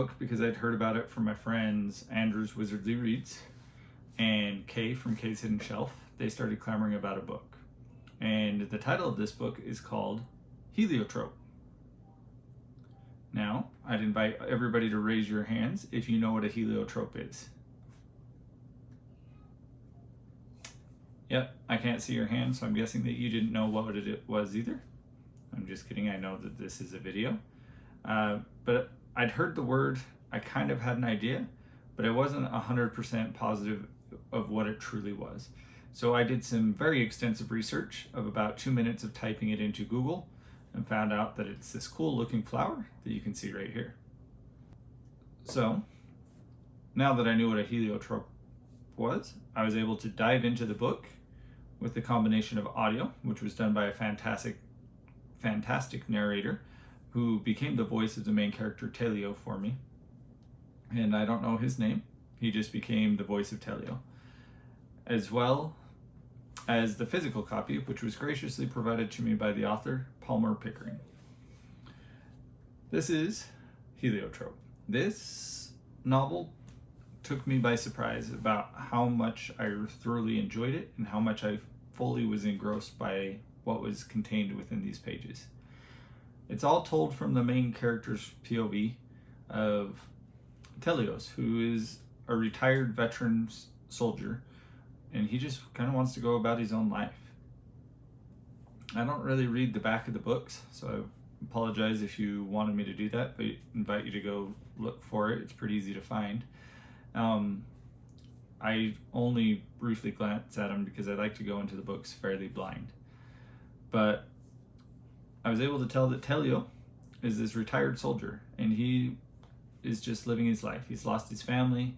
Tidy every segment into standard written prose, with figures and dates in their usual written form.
book because I'd heard about it from my friends Andrew's Wizardly Reads and Kay from Kay's Hidden Shelf. They started clamoring about a book. And the title of this book is called Heliotrope. Now, I'd invite everybody to raise your hands if you know what a heliotrope is. Yep, I can't see your hand, so I'm guessing that you didn't know what it was either. I'm just kidding, I know that this is a video. But I'd heard the word, I kind of had an idea, but I wasn't 100% positive of what it truly was. So I did some very extensive research of about 2 minutes of typing it into Google and found out that it's this cool looking flower that you can see right here. So now that I knew what a heliotrope was, I was able to dive into the book with the combination of audio, which was done by a fantastic narrator who became the voice of the main character Telio for me. And I don't know his name, he just became the voice of Telio. As well as the physical copy, which was graciously provided to me by the author, Palmer Pickering. This is Heliotrope. This novel took me by surprise about how much I thoroughly enjoyed it and how much I fully was engrossed by what was contained within these pages. It's all told from the main character's POV of Telios, who is a retired veteran soldier, and he just kind of wants to go about his own life. I don't really read the back of the books, so I apologize if you wanted me to do that, but I invite you to go look for it. It's pretty easy to find. I only briefly glance at them because I like to go into the books fairly blind. But I was able to tell that Telio is this retired soldier, and he is just living his life. He's lost his family.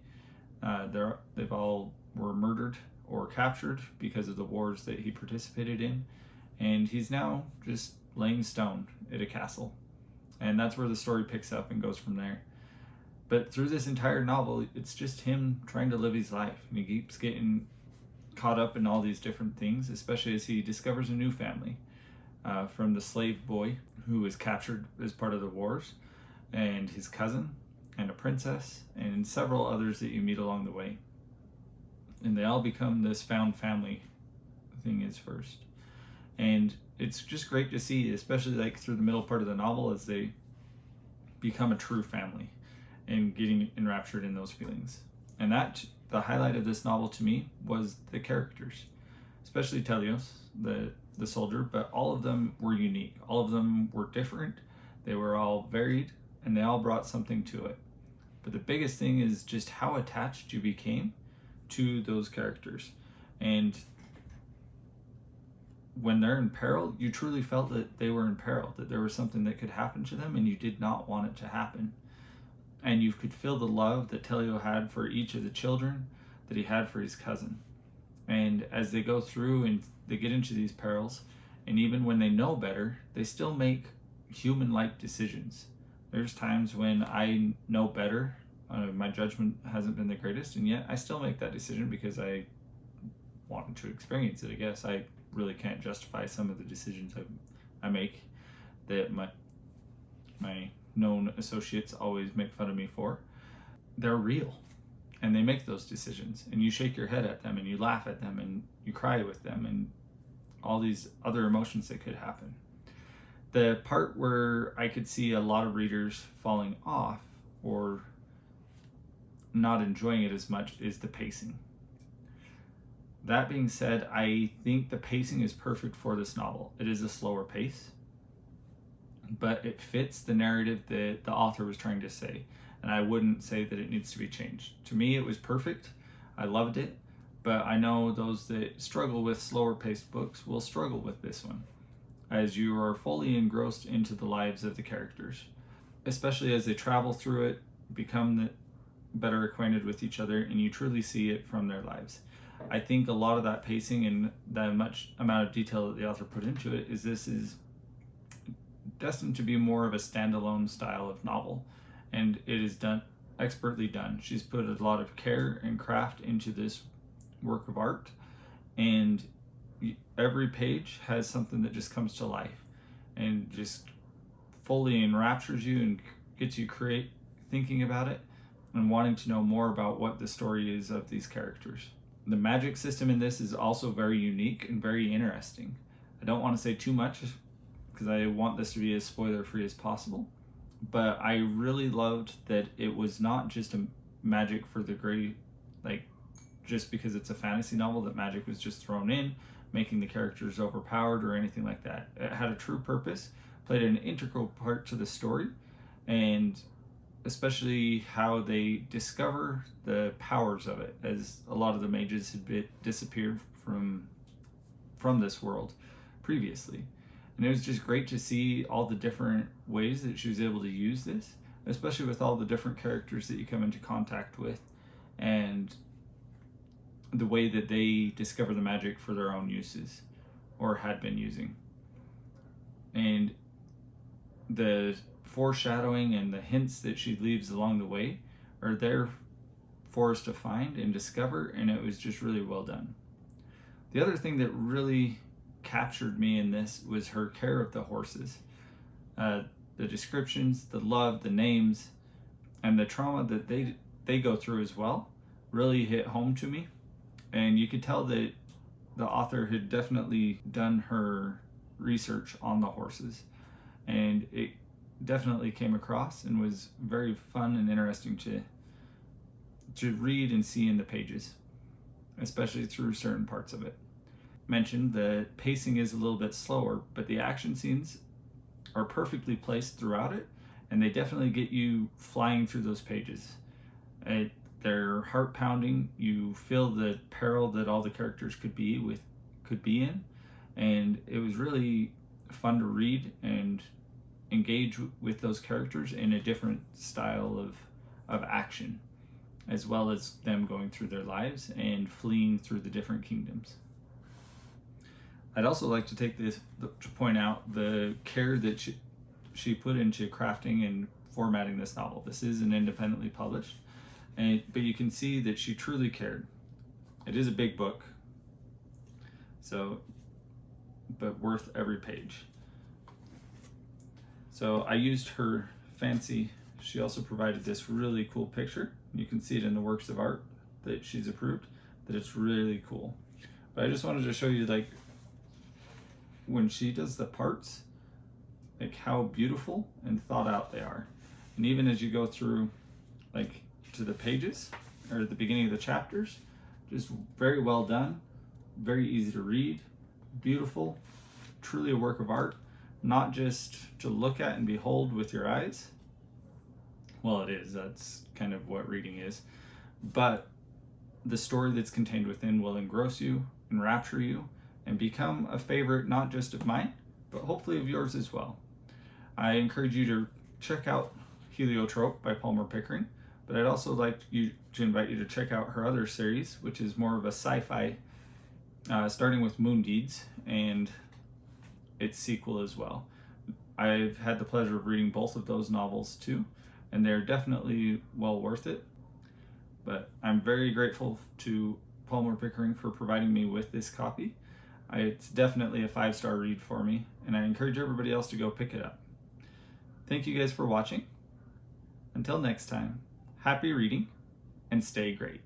They've all were murdered or captured because of the wars that he participated in, and he's now just laying stone at a castle. And that's where the story picks up and goes from there. But through this entire novel, it's just him trying to live his life, and he keeps getting caught up in all these different things, especially as he discovers a new family, from the slave boy who was captured as part of the wars, and his cousin, and a princess, and several others that you meet along the way. And they all become this found family thing is first. And it's just great to see, especially like through the middle part of the novel, as they become a true family and getting enraptured in those feelings. And that, the highlight of this novel to me, was the characters, especially Telios, the soldier, but all of them were unique. All of them were different. They were all varied, and they all brought something to it. But the biggest thing is just how attached you became to those characters. And when they're in peril, you truly felt that they were in peril, that there was something that could happen to them and you did not want it to happen. And you could feel the love that Telio had for each of the children, that he had for his cousin. And as they go through and they get into these perils, and even when they know better, they still make human-like decisions. There's times when I know better, my judgment hasn't been the greatest, and yet I still make that decision because I wanted to experience it. I guess I really can't justify some of the decisions I make that my known associates always make fun of me for. They're real, and they make those decisions, and you shake your head at them, and you laugh at them, and you cry with them, and all these other emotions that could happen. The part where I could see a lot of readers falling off or not enjoying it as much is the pacing. That being said, I think the pacing is perfect for this novel. It is a slower pace, but it fits the narrative that the author was trying to say, and I wouldn't say that it needs to be changed. To me, it was perfect. I loved it, but I know those that struggle with slower paced books will struggle with this one, as you are fully engrossed into the lives of the characters, especially as they travel through it, become better acquainted with each other, and you truly see it from their lives. I think a lot of that pacing and the much amount of detail that the author put into it is this is destined to be more of a standalone style of novel, and it is done expertly done. She's put a lot of care and craft into this work of art, and every page has something that just comes to life and just fully enraptures you and gets you thinking about it and wanting to know more about what the story is of these characters. The magic system in this is also very unique and very interesting. I don't want to say too much because I want this to be as spoiler free as possible, but I really loved that it was not just a magic for the great, like just because it's a fantasy novel, that magic was just thrown in, making the characters overpowered or anything like that. It had a true purpose, played an integral part to the story, and especially how they discover the powers of it, as a lot of the mages had disappeared from this world previously. And it was just great to see all the different ways that she was able to use this, especially with all the different characters that you come into contact with, and the way that they discover the magic for their own uses, or had been using. And the foreshadowing and the hints that she leaves along the way are there for us to find and discover, and it was just really well done. The other thing that really captured me in this was her care of the horses. The descriptions, the love, the names, and the trauma that they go through as well really hit home to me. And you could tell that the author had definitely done her research on the horses, and it definitely came across and was very fun and interesting to read and see in the pages, especially through certain parts of it. Mentioned the pacing is a little bit slower, but the action scenes are perfectly placed throughout it, and they definitely get you flying through those pages. They're heart pounding. You feel the peril that all the characters could be in, and it was really fun to read and engage with those characters in a different style of action, as well as them going through their lives and fleeing through the different kingdoms. I'd also like to take this to point out the care that she put into crafting and formatting this novel. This is an independently published, but you can see that she truly cared. It is a big book, but worth every page. So I used her fancy. She also provided this really cool picture. You can see it in the works of art that she's approved, that it's really cool. But I just wanted to show you, like, when she does the parts, like how beautiful and thought out they are. And even as you go through, like, to the pages or at the beginning of the chapters, just very well done, very easy to read, beautiful, truly a work of art, not just to look at and behold with your eyes. Well, it is, that's kind of what reading is, but the story that's contained within will engross you, enrapture you, and become a favorite not just of mine, but hopefully of yours as well. I encourage you to check out Heliotrope by Palmer Pickering, but I'd also like to invite you to check out her other series, which is more of a sci-fi, starting with Moon Deeds and its sequel as well. I've had the pleasure of reading both of those novels too, and they're definitely well worth it. But I'm very grateful to Palmer Pickering for providing me with this copy. It's definitely a 5-star read for me, and I encourage everybody else to go pick it up. Thank you guys for watching. Until next time, happy reading and stay great.